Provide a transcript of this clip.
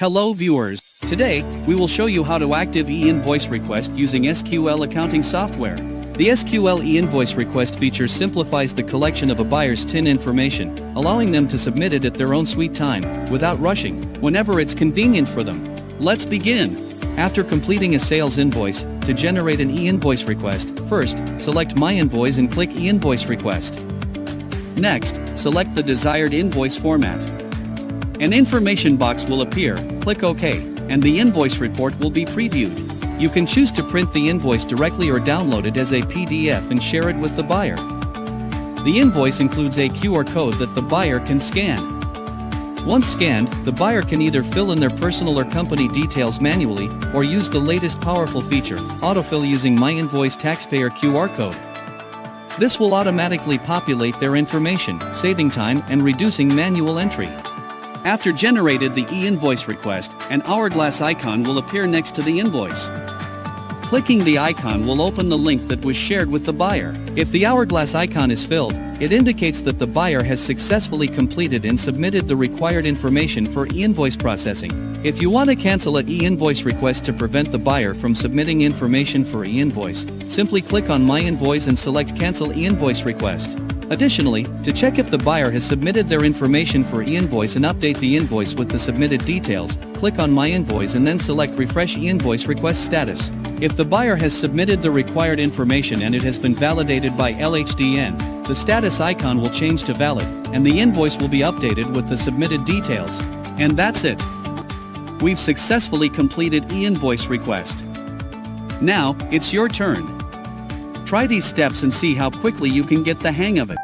Hello viewers, today, we will show you how to active e-invoice request using SQL accounting software. The SQL e-invoice request feature simplifies the collection of a buyer's TIN information, allowing them to submit it at their own sweet time, without rushing, whenever it's convenient for them. Let's begin. After completing a sales invoice, to generate an e-invoice request, first, select My Invoice and click E-invoice request. Next, select the desired invoice format. An information box will appear, click OK, and the invoice report will be previewed. You can choose to print the invoice directly or download it as a PDF and share it with the buyer. The invoice includes a QR code that the buyer can scan. Once scanned, the buyer can either fill in their personal or company details manually, or use the latest powerful feature, autofill using My Invoice Taxpayer QR code. This will automatically populate their information, saving time and reducing manual entry. After generated the e-invoice request, an hourglass icon will appear next to the invoice. Clicking the icon will open the link that was shared with the buyer. If the hourglass icon is filled, it indicates that the buyer has successfully completed and submitted the required information for e-invoice processing. If you want to cancel an e-invoice request to prevent the buyer from submitting information for e-invoice, simply click on My Invoice and select Cancel e-invoice request. Additionally, to check if the buyer has submitted their information for e-invoice and update the invoice with the submitted details, click on My Invoice and then select Refresh e-invoice request status. If the buyer has submitted the required information and it has been validated by LHDN, the status icon will change to valid, and the invoice will be updated with the submitted details. And that's it. We've successfully completed e-invoice request. Now, it's your turn. Try these steps and see how quickly you can get the hang of it.